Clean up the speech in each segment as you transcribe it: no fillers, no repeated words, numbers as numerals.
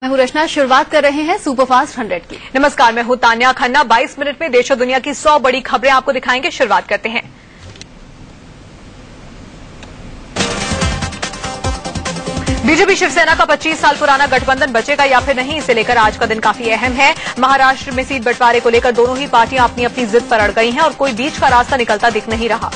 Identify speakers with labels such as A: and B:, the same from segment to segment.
A: मैं हूं रचना। शुरुआत कर रहे हैं सुपरफास्ट 100 की।
B: नमस्कार, मैं हूं तान्या खन्ना। 22 मिनट में देश और दुनिया की 100 बड़ी खबरें आपको दिखाएंगे। शुरुआत करते हैं। बीजेपी शिवसेना का 25 साल पुराना गठबंधन बचेगा या फिर नहीं, इसे लेकर आज का दिन काफी अहम है। महाराष्ट्र में सीट बंटवारे को लेकर दोनों ही पार्टियां अपनी अपनी जिद पर अड़ गई हैं और कोई बीच का रास्ता निकलता दिख नहीं रहा।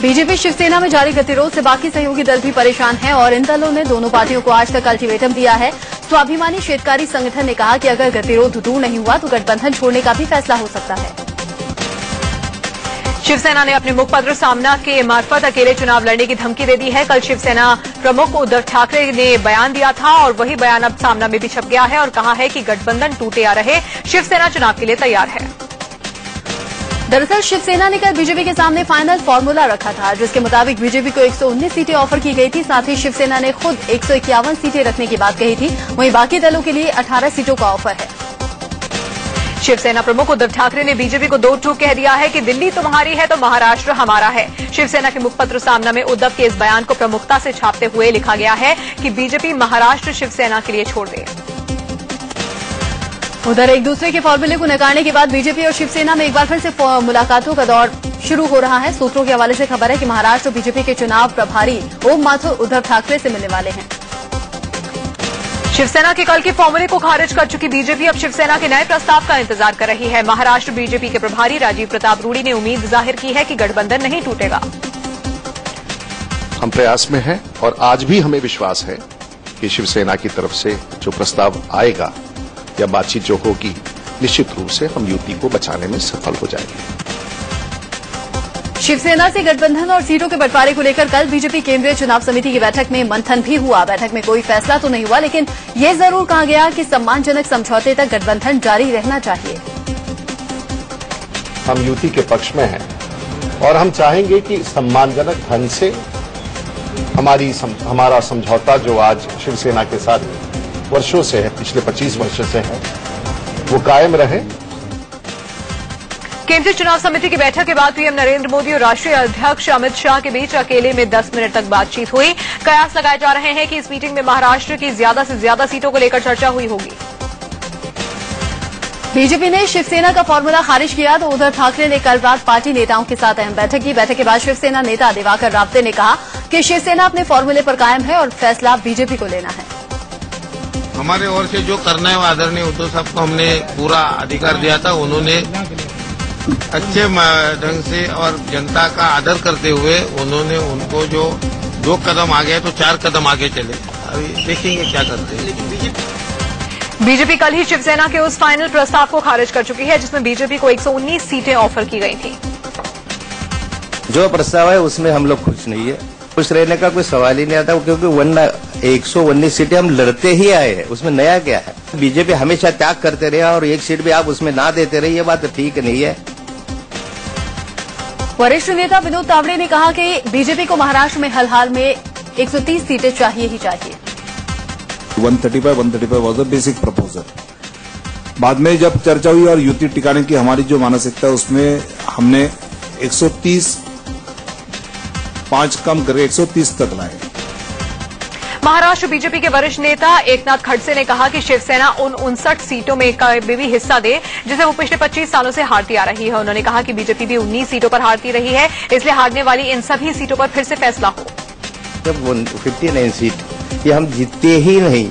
A: बीजेपी शिवसेना में जारी गतिरोध से बाकी सहयोगी दल भी परेशान हैं और इन दलों ने दोनों पार्टियों को आज तक अल्टीमेटम दिया है। स्वाभिमानी शेतकारी संगठन ने कहा कि अगर गतिरोध दूर नहीं हुआ तो गठबंधन छोड़ने का भी फैसला हो सकता है।
B: शिवसेना ने अपने मुखपत्र सामना के मार्फत अकेले चुनाव लड़ने की धमकी दे दी है। कल शिवसेना प्रमुख उद्धव ठाकरे ने बयान दिया था और वही बयान अब सामना में भी छप गया है और कहा है कि गठबंधन टूटे या रहे, शिवसेना चुनाव के लिए तैयार है।
A: दरअसल शिवसेना ने कल बीजेपी के सामने फाइनल फॉर्मूला रखा था, जिसके मुताबिक बीजेपी को 119 सीटें ऑफर की गई थी। साथ ही शिवसेना ने खुद 151 सीटें रखने की बात कही थी। वहीं बाकी दलों के लिए 18 सीटों का ऑफर है।
B: शिवसेना प्रमुख उद्धव ठाकरे ने बीजेपी को दो टूक कह दिया है कि दिल्ली तुम्हारी है तो महाराष्ट्र हमारा है। शिवसेना के मुखपत्र सामना में उद्धव के इस बयान को प्रमुखता से छापते हुए लिखा गया है कि बीजेपी महाराष्ट्र शिवसेना के लिए छोड़ दे।
A: उधर एक दूसरे के फॉर्मूले को नकारने के बाद बीजेपी और शिवसेना में एक बार फिर से मुलाकातों का दौर शुरू हो रहा है। सूत्रों के हवाले से खबर है कि महाराष्ट्र बीजेपी के चुनाव प्रभारी ओम माथुर उद्धव ठाकरे से मिलने वाले हैं।
B: शिवसेना के कल के फॉर्मूले को खारिज कर चुकी बीजेपी अब शिवसेना के नए प्रस्ताव का इंतजार कर रही है। महाराष्ट्र बीजेपी के प्रभारी राजीव प्रताप रूडी ने उम्मीद जाहिर की है कि गठबंधन नहीं टूटेगा।
C: हम प्रयास में हैं और आज भी हमें विश्वास है कि शिवसेना की तरफ से जो प्रस्ताव आएगा या बातचीत जो होगी, निश्चित रूप से हम युति को बचाने में सफल हो जाएंगे।
A: शिवसेना से गठबंधन और सीटों के बंटवारे को लेकर कल बीजेपी केंद्रीय चुनाव समिति की बैठक में मंथन भी हुआ। बैठक में कोई फैसला तो नहीं हुआ, लेकिन ये जरूर कहा गया कि सम्मानजनक समझौते तक गठबंधन जारी रहना चाहिए।
C: हम युति के पक्ष में हैं और हम चाहेंगे कि सम्मानजनक ढंग से हमारा समझौता जो आज शिवसेना के साथ वर्षों से है, पिछले 25 वर्षों से है, वो कायम रहे।
B: केंद्रीय चुनाव समिति की बैठक के बाद पीएम नरेंद्र मोदी और राष्ट्रीय अध्यक्ष अमित शाह के बीच अकेले में 10 मिनट तक बातचीत हुई। कयास लगाए जा रहे हैं कि इस मीटिंग में महाराष्ट्र की ज्यादा से ज्यादा सीटों को लेकर चर्चा हुई होगी।
A: बीजेपी ने शिवसेना का फॉर्मूला खारिज किया तो उद्धव ठाकरे ने कल रात पार्टी नेताओं के साथ अहम बैठक की। बैठक के बाद शिवसेना नेता दिवाकर रावते ने कहा कि शिवसेना अपने फॉर्मूले पर कायम है और फैसला बीजेपी को लेना है।
D: हमारे ओर से जो करना है वो आदरणीय उद्धव साहब को हमने पूरा अधिकार दिया था। उन्होंने अच्छे ढंग से और जनता का आदर करते हुए उन्होंने उनको जो 2 कदम आगे है तो 4 कदम आगे चले। अभी देखेंगे क्या करते हैं।
B: बीजेपी कल ही शिवसेना के उस फाइनल प्रस्ताव को खारिज कर चुकी है जिसमें बीजेपी को 119 सीटें ऑफर की गई थी।
E: जो प्रस्ताव है उसमें हम लोग खुश नहीं है। खुश रहने का कोई सवाल ही नहीं आता, क्योंकि 119 सीटें हम लड़ते ही आए हैं, उसमें नया क्या है। बीजेपी हमेशा त्याग करते रहे और एक सीट भी आप उसमें ना देते रहे, ये बात ठीक नहीं है।
A: वरिष्ठ नेता विनोद तावड़े ने कहा कि बीजेपी को महाराष्ट्र में हाल में 130 सीटें चाहिए ही चाहिए।
F: 135 वॉज अ बेसिक प्रपोजल। बाद में जब चर्चा हुई और युति टिकाने की हमारी जो मानसिकता है उसमें हमने 130 5 कम करके 130 तक लाए।
B: महाराष्ट्र बीजेपी के वरिष्ठ नेता एकनाथ खड़से ने कहा कि शिवसेना उन 59 सीटों में भी हिस्सा दे जिसे वो पिछले 25 सालों से हारती आ रही है। उन्होंने कहा कि बीजेपी भी 19 सीटों पर हारती रही है, इसलिए हारने वाली इन सभी सीटों पर फिर से फैसला हो।
E: जब 59 सीट ये हम जीतते ही नहीं,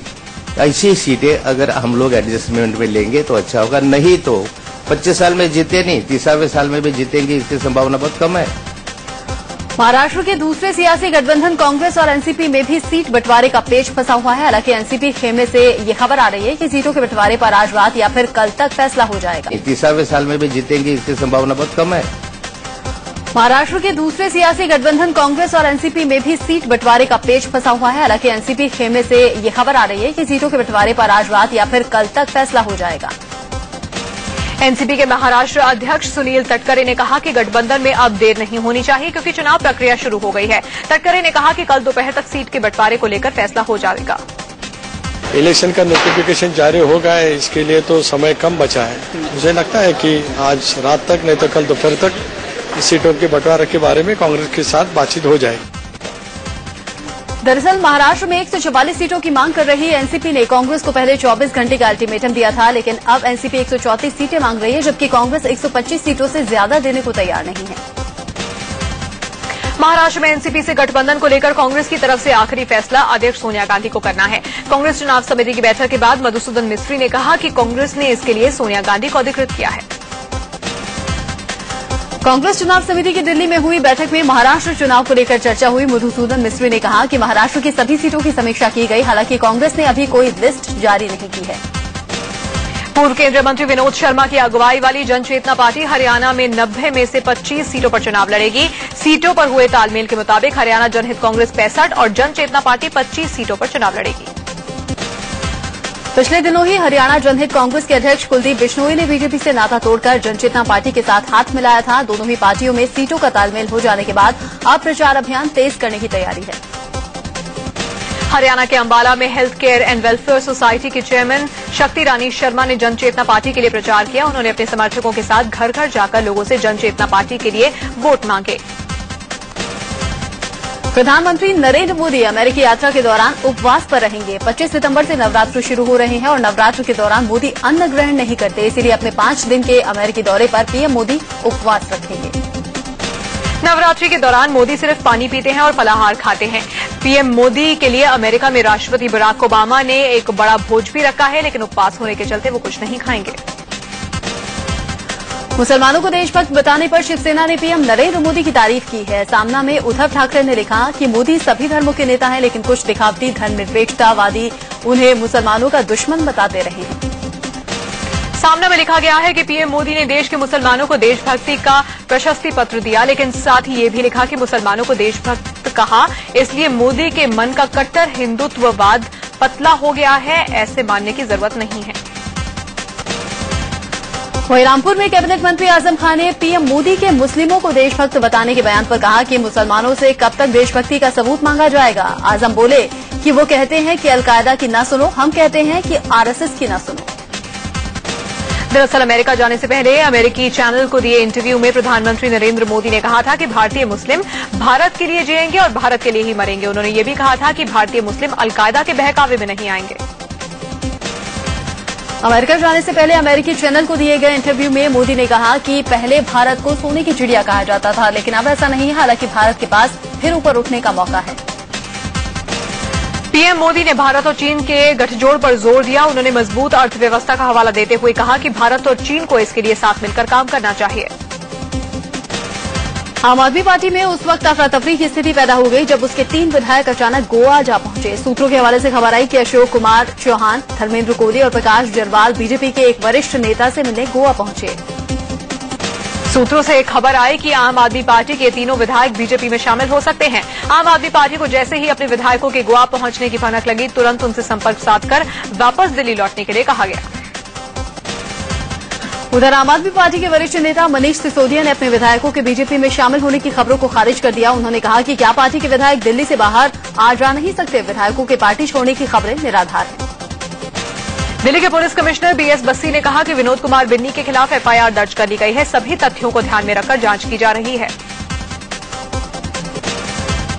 E: ऐसी सीटें अगर हम लोग एडजस्टमेंट में लेंगे तो अच्छा होगा। नहीं तो 25 साल में जीते नहीं, 30वें साल में भी जीतेंगे, इसकी संभावना बहुत कम है।
A: महाराष्ट्र के दूसरे सियासी गठबंधन कांग्रेस और एनसीपी में भी सीट बंटवारे का पेच फंसा हुआ है। हालांकि एनसीपी खेमे से ये खबर आ रही है कि सीटों के बंटवारे पर आज रात या फिर कल तक फैसला हो जाएगा।
E: 30वें साल में भी जीतेंगे, इसकी संभावना बहुत कम है।
A: महाराष्ट्र के दूसरे सियासी गठबंधन कांग्रेस और एनसीपी में भी सीट बंटवारे का पेच फंसा हुआ है। हालांकि एनसीपी खेमे से ये खबर आ रही है कि सीटों के बंटवारे पर आज रात या फिर कल तक फैसला हो जाएगा।
B: एनसीपी के महाराष्ट्र अध्यक्ष सुनील तटकरे ने कहा कि गठबंधन में अब देर नहीं होनी चाहिए क्योंकि चुनाव प्रक्रिया शुरू हो गई है। तटकरे ने कहा कि कल दोपहर तक सीट के बंटवारे को लेकर फैसला हो जाएगा।
G: इलेक्शन का नोटिफिकेशन जारी हो गया है, इसके लिए तो समय कम बचा है। मुझे लगता है कि आज रात तक नहीं तो कल दोपहर तक सीटों के बंटवारे के बारे में कांग्रेस के साथ बातचीत हो जाएगी।
A: दरअसल महाराष्ट्र में 144 सीटों की मांग कर रही एनसीपी ने कांग्रेस को पहले 24 घंटे का अल्टीमेटम दिया था, लेकिन अब एनसीपी 134 सीटें मांग रही है, जबकि कांग्रेस 125 सीटों से ज्यादा देने को तैयार नहीं है।
B: महाराष्ट्र में एनसीपी से गठबंधन को लेकर कांग्रेस की तरफ से आखिरी फैसला अध्यक्ष सोनिया गांधी को करना है। कांग्रेस चुनाव समिति की बैठक के बाद मधुसूदन मिस्त्री ने कहा कि कांग्रेस ने इसके लिए सोनिया गांधी को अधिकृत किया है।
A: कांग्रेस चुनाव समिति की दिल्ली में हुई बैठक में महाराष्ट्र चुनाव को लेकर चर्चा हुई। मधुसूदन मिस्त्री ने कहा कि महाराष्ट्र की सभी सीटों की समीक्षा की गई, हालांकि कांग्रेस ने अभी कोई लिस्ट जारी नहीं की है।
B: पूर्व केंद्रीय मंत्री विनोद शर्मा की अगुवाई वाली जन चेतना पार्टी हरियाणा में 90 में से 25 सीटों पर चुनाव लड़ेगी। सीटों पर हुए तालमेल के मुताबिक हरियाणा जनहित कांग्रेस 65 और जन चेतना पार्टी 25 सीटों पर चुनाव लड़ेगी।
A: पिछले दिनों ही हरियाणा जनहित कांग्रेस के अध्यक्ष कुलदीप बिश्नोई ने बीजेपी से नाता तोड़कर जनचेतना पार्टी के साथ हाथ मिलाया था। दोनों ही पार्टियों में सीटों का तालमेल हो जाने के बाद अब प्रचार अभियान तेज करने की तैयारी है।
B: हरियाणा के अंबाला में health care and welfare society की चेयरमैन शक्ति रानी शर्मा ने जनचेतना पार्टी के लिए प्रचार किया। उन्होंने अपने समर्थकों के साथ घर घर जाकर लोगों से जनचेतना पार्टी के लिए वोट मांगे।
A: प्रधानमंत्री नरेंद्र मोदी अमेरिकी यात्रा के दौरान उपवास पर रहेंगे। 25 सितंबर से नवरात्र शुरू हो रहे हैं और नवरात्र के दौरान मोदी अन्न ग्रहण नहीं करते, इसीलिए अपने 5 दिन के अमेरिकी दौरे पर पीएम मोदी उपवास रखेंगे।
B: नवरात्रि के दौरान मोदी सिर्फ पानी पीते हैं और फलाहार खाते हैं। पीएम मोदी के लिए अमेरिका में राष्ट्रपति बराक ओबामा ने एक बड़ा भोज भी रखा है, लेकिन उपवास होने के चलते वो कुछ नहीं खाएंगे।
A: मुसलमानों को देशभक्त बताने पर शिवसेना ने पीएम नरेंद्र मोदी की तारीफ की है। सामना में उद्धव ठाकरे ने लिखा कि मोदी सभी धर्मों के नेता हैं, लेकिन कुछ दिखावटी धर्मनिरपेक्षतावादी उन्हें मुसलमानों का दुश्मन बताते रहे हैं।
B: सामना में लिखा गया है कि पीएम मोदी ने देश के मुसलमानों को देशभक्ति का प्रशस्ति पत्र दिया, लेकिन साथ ही ये भी लिखा कि मुसलमानों को देशभक्त कहा, इसलिए मोदी के मन का कट्टर हिंदुत्ववाद पतला हो गया है, ऐसे मानने की जरूरत नहीं है।
A: वहीं रामपुर में कैबिनेट मंत्री आजम खान ने पीएम मोदी के मुस्लिमों को देशभक्त बताने के बयान पर कहा कि मुसलमानों से कब तक देशभक्ति का सबूत मांगा जाएगा। आजम बोले कि वो कहते हैं कि अलकायदा की ना सुनो, हम कहते हैं कि आरएसएस की ना सुनो।
B: दरअसल अमेरिका जाने से पहले अमेरिकी चैनल को दिए इंटरव्यू में प्रधानमंत्री नरेंद्र मोदी ने कहा था कि भारतीय मुस्लिम भारत के लिए जिएंगे और भारत के लिए ही मरेंगे। उन्होंने ये भी कहा था कि भारतीय मुस्लिम अलकायदा के बहकावे में नहीं आएंगे।
A: अमेरिका जाने से पहले अमेरिकी चैनल को दिए गए इंटरव्यू में मोदी ने कहा कि पहले भारत को सोने की चिड़िया कहा जाता था, लेकिन अब ऐसा नहीं है। हालांकि भारत के पास फिर ऊपर उठने का मौका है।
B: पीएम मोदी ने भारत और चीन के गठजोड़ पर जोर दिया। उन्होंने मजबूत अर्थव्यवस्था का हवाला देते हुए कहा कि भारत और चीन को इसके लिए साथ मिलकर काम करना चाहिए।
A: आम आदमी पार्टी में उस वक्त अफरा-तफरी की स्थिति पैदा हो गई जब उसके 3 विधायक अचानक गोवा जा पहुंचे। सूत्रों के हवाले से खबर आई कि अशोक कुमार चौहान, धर्मेंद्र कोहली और प्रकाश जरवाल बीजेपी के एक वरिष्ठ नेता से मिलने गोवा पहुंचे।
B: सूत्रों से खबर आई कि आम आदमी पार्टी के तीनों विधायक बीजेपी में शामिल हो सकते हैं। आम आदमी पार्टी को जैसे ही अपने विधायकों के गोवा पहुंचने की भनक लगी, तुरंत उनसे संपर्क साधकर वापस दिल्ली लौटने के लिए कहा गया।
A: उधर आम आदमी पार्टी के वरिष्ठ नेता मनीष सिसोदिया ने अपने विधायकों के बीजेपी में शामिल होने की खबरों को खारिज कर दिया। उन्होंने कहा कि क्या पार्टी के विधायक दिल्ली से बाहर आ जा नहीं सकते। विधायकों के पार्टी छोड़ने की खबरें निराधार हैं।
B: दिल्ली के पुलिस कमिश्नर बीएस बस्सी ने कहा कि विनोद कुमार बिन्नी के खिलाफ एफआईआर दर्ज कर ली गई है। सभी तथ्यों को ध्यान में रखकर जांच की जा रही है।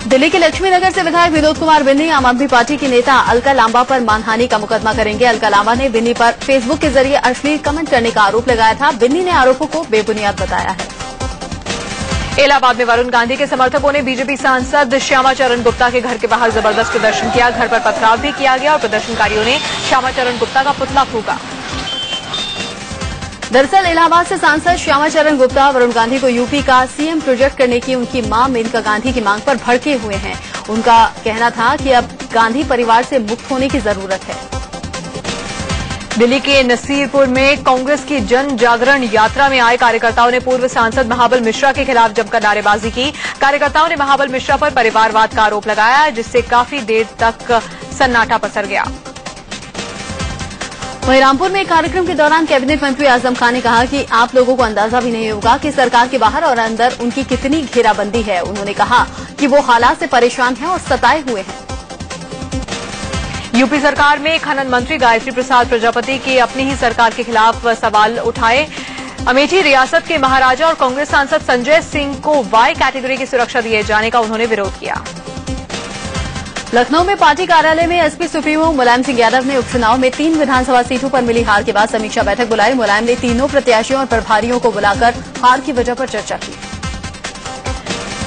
A: दिल्ली के लक्ष्मीनगर से विधायक विनोद कुमार बिन्नी आम आदमी पार्टी के नेता अलका लांबा पर मानहानि का मुकदमा करेंगे। अलका लांबा ने बिन्नी पर फेसबुक के जरिए अश्लील कमेंट करने का आरोप लगाया था। बिन्नी ने आरोपों को बेबुनियाद बताया है।
B: इलाहाबाद में वरुण गांधी के समर्थकों ने बीजेपी सांसद श्यामा चरण गुप्ता के घर के बाहर जबरदस्त प्रदर्शन किया। घर पर पथराव भी किया गया और प्रदर्शनकारियों ने श्यामा चरण गुप्ता का पुतला फूंका।
A: दरअसल इलाहाबाद से सांसद श्यामा चरण गुप्ता वरुण गांधी को यूपी का सीएम प्रोजेक्ट करने की उनकी मां मेनका गांधी की मांग पर भड़के हुए हैं। उनका कहना था कि अब गांधी परिवार से मुक्त होने की जरूरत है।
B: दिल्ली के नसीरपुर में कांग्रेस की जन जागरण यात्रा में आए कार्यकर्ताओं ने पूर्व सांसद महाबल मिश्रा के खिलाफ जमकर नारेबाजी की। कार्यकर्ताओं ने महाबल मिश्रा पर परिवारवाद का आरोप लगाया, जिससे काफी देर तक सन्नाटा पसर गया।
A: वहीं रामपुर में एक कार्यक्रम के दौरान कैबिनेट मंत्री आजम खान ने कहा कि आप लोगों को अंदाजा भी नहीं होगा कि सरकार के बाहर और अंदर उनकी कितनी घेराबंदी है। उन्होंने कहा कि वो हालात से परेशान हैं और सताए हुए हैं।
B: यूपी सरकार में खनन मंत्री गायत्री प्रसाद प्रजापति की अपनी ही सरकार के खिलाफ सवाल उठाए। अमेठी रियासत के महाराजा और कांग्रेस सांसद संजय सिंह को वाई कैटेगरी की सुरक्षा दिए जाने का उन्होंने विरोध किया।
A: लखनऊ में पार्टी कार्यालय में एसपी सुप्रीमो मुलायम सिंह यादव ने उपचुनाव में 3 विधानसभा सीटों पर मिली हार के बाद समीक्षा बैठक बुलाई। मुलायम ने तीनों प्रत्याशियों और प्रभारियों को बुलाकर हार की वजह पर चर्चा की।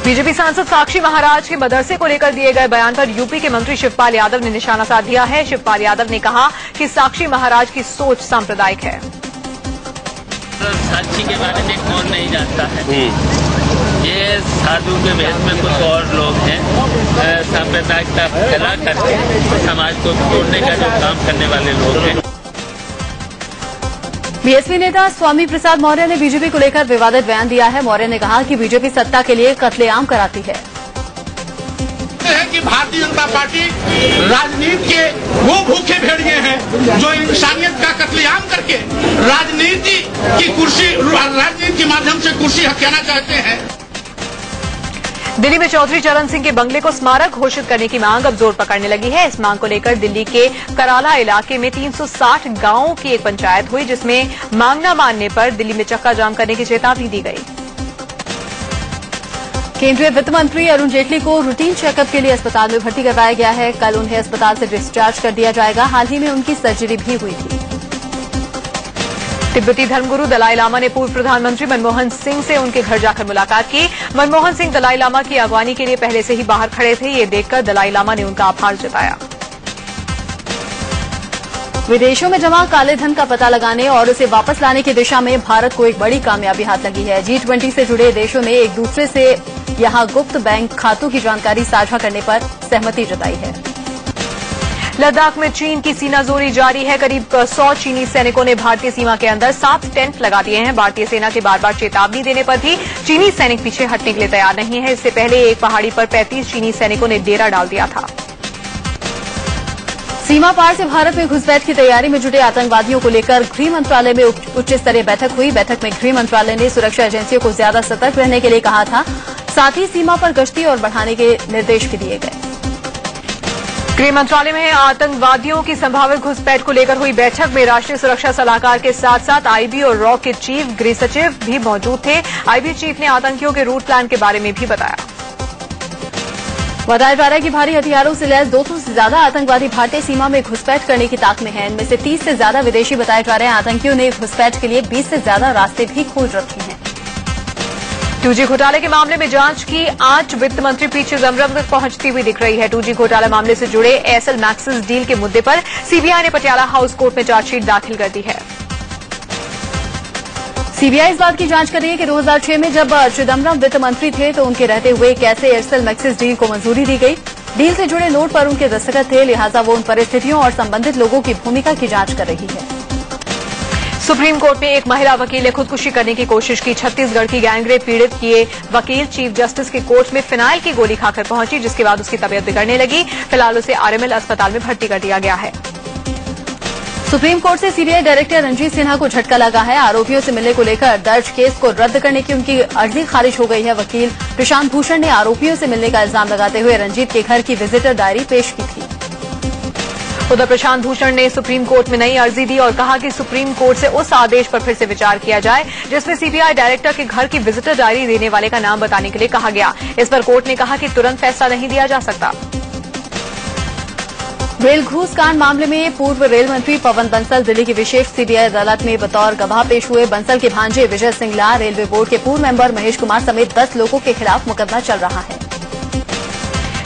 B: बीजेपी सांसद साक्षी महाराज के मदरसे को लेकर दिए गए बयान पर यूपी के मंत्री शिवपाल यादव ने निशाना साध दिया है। शिवपाल यादव ने कहा कि साक्षी महाराज की सोच सांप्रदायिक है।
H: साक्षी के बारे में कौन नहीं जानता है। ये साधु के भेष में कुछ और लोग हैं, सांप्रदायिकता फैला करके समाज को तोड़ने का जो काम करने वाले लोग हैं।
A: बीएसपी नेता स्वामी प्रसाद मौर्य ने बीजेपी को लेकर विवादित बयान दिया है। मौर्य ने कहा कि बीजेपी सत्ता के लिए कत्लेआम कराती है
I: कि भारतीय जनता पार्टी राजनीति के वो भूखे भेड़िए हैं जो इंसानियत का कत्लेआम करके राजनीति के माध्यम से कुर्सी हथियाना चाहते हैं।
B: दिल्ली में चौधरी चरण सिंह के बंगले को स्मारक घोषित करने की मांग अब जोर पकड़ने लगी है। इस मांग को लेकर दिल्ली के कराला इलाके में 360 गांवों की एक पंचायत हुई, जिसमें मांग न मानने पर दिल्ली में चक्का जाम करने की चेतावनी दी गई।
A: केंद्रीय वित्त मंत्री अरुण जेटली को रूटीन चेकअप के लिए अस्पताल में भर्ती करवाया गया है। कल उन्हें अस्पताल से डिस्चार्ज कर दिया जाएगा। हाल ही में उनकी सर्जरी भी हुई थी।
B: तिब्बती धर्मगुरु दलाई लामा ने पूर्व प्रधानमंत्री मनमोहन सिंह से उनके घर जाकर मुलाकात की। मनमोहन सिंह दलाई लामा की अगवानी के लिए पहले से ही बाहर खड़े थे। ये देखकर दलाई लामा ने उनका आभार जताया।
A: विदेशों में जमा काले धन का पता लगाने और उसे वापस लाने की दिशा में भारत को एक बड़ी कामयाबी हाथ लगी है। G20 से जुड़े देशों ने एक दूसरे से यहां गुप्त बैंक खातों की जानकारी साझा करने पर सहमति जताई है।
B: लद्दाख में चीन की सीनाजोरी जारी है। करीब 100 चीनी सैनिकों ने भारतीय सीमा के अंदर 7 टेंट लगा दिए हैं। भारतीय सेना के बार बार चेतावनी देने पर भी चीनी सैनिक पीछे हटने के लिए तैयार नहीं है। इससे पहले एक पहाड़ी पर 35 चीनी सैनिकों ने डेरा डाल दिया था।
A: सीमा पार से भारत में घुसपैठ की तैयारी में जुटे आतंकवादियों को लेकर गृह मंत्रालय में उच्च स्तरीय बैठक हुई। बैठक में गृह मंत्रालय ने सुरक्षा एजेंसियों को ज्यादा सतर्क रहने के लिए कहा था। साथ ही सीमा पर गश्ती और बढ़ाने के निर्देश भी दिए गए।
B: गृह मंत्रालय में आतंकवादियों की संभावित घुसपैठ को लेकर हुई बैठक में राष्ट्रीय सुरक्षा सलाहकार के साथ साथ आईबी और रॉ के चीफ गृह सचिव भी मौजूद थे। आईबी चीफ ने आतंकियों के रूट प्लान के बारे में भी बताया।
A: बताया जा रहा है कि भारी हथियारों से लैस 200 से ज्यादा आतंकवादी भारतीय सीमा में घुसपैठ करने की ताक में हैं। इनमें से 30 से ज्यादा विदेशी बताए जा रहे हैं। आतंकियों ने घुसपैठ के लिए 20 से ज्यादा रास्ते भी खोज रखे हैं।
B: 2G घोटाले के मामले में जांच की आज वित्त मंत्री पी चिदम्बरम तक पहुंचती हुई दिख रही है। 2G घोटाला मामले से जुड़े एयरसेल मैक्सिस डील के मुद्दे पर सीबीआई ने पटियाला हाउस कोर्ट में चार्जशीट दाखिल कर दी है।
A: सीबीआई इस बात की जांच कर रही है कि 2006 में जब चिदम्बरम वित्त मंत्री थे तो उनके रहते हुए कैसे एयरसेल मैक्सिस डील को मंजूरी दी गई। डील से जुड़े नोट पर उनके दस्तखत थे, लिहाजा वो उन परिस्थितियों और संबंधित लोगों की भूमिका की जांच कर रही है।
B: सुप्रीम कोर्ट में एक महिला वकील ने खुदकुशी करने की कोशिश की। छत्तीसगढ़ की गैंगरेप पीड़ित की वकील चीफ जस्टिस के कोर्ट में फिनाइल की गोली खाकर पहुंची, जिसके बाद उसकी तबीयत बिगड़ने लगी। फिलहाल उसे आरएमएल अस्पताल में भर्ती कर दिया गया है।
A: सुप्रीम कोर्ट से सीबीआई डायरेक्टर रंजीत सिन्हा को झटका लगा है। आरोपियों से मिलने को लेकर दर्ज केस को रद्द करने की उनकी अर्जी खारिज हो गई है। वकील प्रशांत भूषण ने आरोपियों से मिलने का इल्जाम लगाते हुए रंजीत के घर की विजिटर डायरी पेश की थी।
B: उधर प्रशांत भूषण ने सुप्रीम कोर्ट में नई अर्जी दी और कहा कि सुप्रीम कोर्ट से उस आदेश पर फिर से विचार किया जाए जिसमें सीबीआई डायरेक्टर के घर की विजिटर डायरी देने वाले का नाम बताने के लिए कहा गया। इस पर कोर्ट ने कहा कि तुरंत फैसला नहीं दिया जा सकता।
A: रेल घूस कांड मामले में पूर्व रेल मंत्री पवन बंसल दिल्ली की विशेष सीबीआई अदालत में बतौर गवाह पेश हुए। बंसल के भांजे विजय सिंगला, रेलवे बोर्ड के पूर्व मेंबर महेश कुमार समेत 10 लोगों के खिलाफ मुकदमा चल रहा है।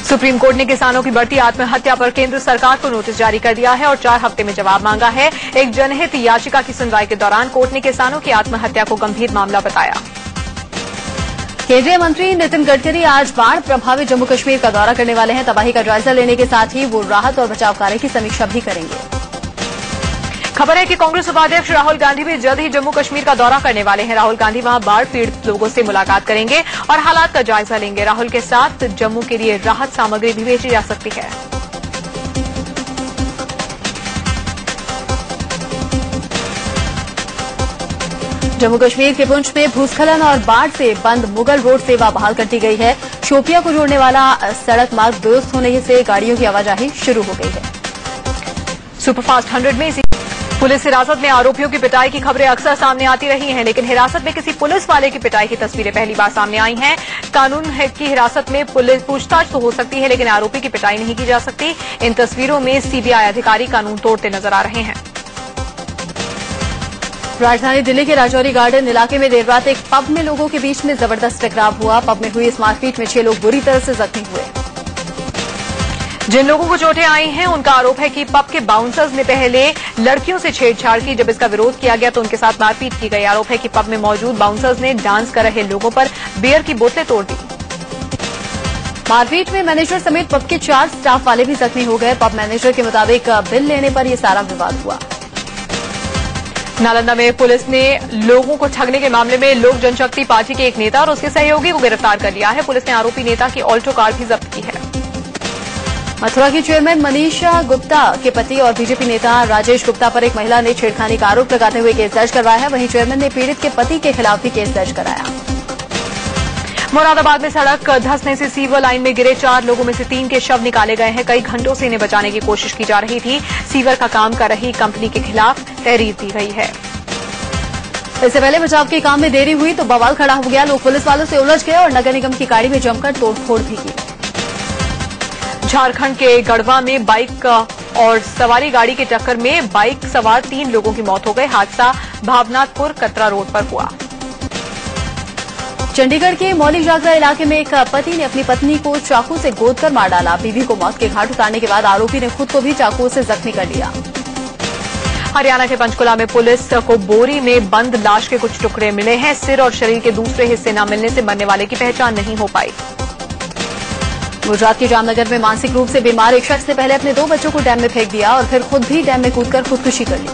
B: सुप्रीम कोर्ट ने किसानों की बढ़ती आत्महत्या पर केंद्र सरकार को नोटिस जारी कर दिया है और 4 हफ्ते में जवाब मांगा है। एक जनहित याचिका की सुनवाई के दौरान कोर्ट ने किसानों की आत्महत्या को गंभीर मामला बताया।
A: केंद्रीय मंत्री नितिन गडकरी आज बाढ़ प्रभावित जम्मू कश्मीर का दौरा करने वाले हैं। तबाही का जायजा लेने के साथ ही वो राहत और बचाव कार्य की समीक्षा भी करेंगे।
B: खबर है कि कांग्रेस उपाध्यक्ष राहुल गांधी भी जल्द ही जम्मू कश्मीर का दौरा करने वाले हैं। राहुल गांधी वहां बाढ़ पीड़ित लोगों से मुलाकात करेंगे और हालात का जायजा लेंगे। राहुल के साथ जम्मू के लिए राहत सामग्री भी भेजी जा सकती है।
A: जम्मू कश्मीर के पुंछ में भूस्खलन और बाढ़ से बंद मुगल रोड सेवा बहाल कर दी गई है। शोपिया को जोड़ने वाला सड़क मार्ग दुरुस्त होने से गाड़ियों की आवाजाही शुरू हो गई है।
B: सुपरफास्ट 100 में पुलिस हिरासत में आरोपियों की पिटाई की खबरें अक्सर सामने आती रही हैं, लेकिन हिरासत में किसी पुलिस वाले की पिटाई की तस्वीरें पहली बार सामने आई हैं। कानून है कि हिरासत में पुलिस पूछताछ तो हो सकती है, लेकिन आरोपी की पिटाई नहीं की जा सकती। इन तस्वीरों में सीबीआई अधिकारी कानून तोड़ते नजर आ रहे हैं।
A: राजधानी दिल्ली के राजौरी गार्डन इलाके में देर रात एक पब में लोगों के बीच में जबरदस्त टकराव हुआ। पब में हुई इस मारपीट में 6 लोग बुरी तरह से जख्मी हुए।
B: जिन लोगों को चोटें आई हैं, उनका आरोप है कि पब के बाउंसर्स ने पहले लड़कियों से छेड़छाड़ की। जब इसका विरोध किया गया तो उनके साथ मारपीट की गई। आरोप है कि पब में मौजूद बाउंसर्स ने डांस कर रहे लोगों पर बियर की बोतलें तोड़ दी।
A: मारपीट में मैनेजर समेत पब के 4 स्टाफ वाले भी जख्मी हो गए। पब मैनेजर के मुताबिक बिल लेने पर यह सारा विवाद हुआ।
B: नालंदा में पुलिस ने लोगों को ठगने के मामले में लोक जनशक्ति पार्टी के एक नेता और उसके सहयोगी को गिरफ्तार कर लिया है। पुलिस ने आरोपी नेता की ऑल्टो कार भी जब्त की है।
A: मथुरा की चेयरमैन मनीषा गुप्ता के पति और बीजेपी नेता राजेश गुप्ता पर एक महिला ने छेड़खानी का आरोप लगाते हुए केस दर्ज करवाया है। वहीं चेयरमैन ने पीड़ित के पति के खिलाफ भी केस दर्ज कराया।
B: मुरादाबाद में सड़क धंसने से सीवर लाइन में गिरे 4 लोगों में से 3 के शव निकाले गए हैं। कई घंटों से इन्हें बचाने की कोशिश की जा रही थी। सीवर का काम कर रही कंपनी के खिलाफ तहरीर दी गई है।
A: इससे पहले बचाव के काम में देरी हुई तो बवाल खड़ा हो गया। लोग पुलिस वालों से उलझ गए और नगर निगम की गाड़ी में जमकर तोड़फोड़ भी की।
B: झारखंड के गढ़वा में बाइक और सवारी गाड़ी की टक्कर में बाइक सवार 3 लोगों की मौत हो गई। हादसा भावनाथपुर कतरा रोड पर हुआ।
A: चंडीगढ़ के मौलिक जागरा इलाके में एक पति ने अपनी पत्नी को चाकू से गोदकर मार डाला। बीवी को मौत के घाट उतारने के बाद आरोपी ने खुद को भी चाकू से जख्मी कर लिया।
B: हरियाणा के पंचकुला में पुलिस को बोरी में बंद लाश के कुछ टुकड़े मिले हैं। सिर और शरीर के दूसरे हिस्से न मिलने से मरने वाले की पहचान नहीं हो पाई।
A: गुजरात के जामनगर में मानसिक रूप से बीमार एक शख्स ने पहले अपने 2 बच्चों को डैम में फेंक दिया और फिर खुद भी डैम में कूदकर खुदकुशी कर ली।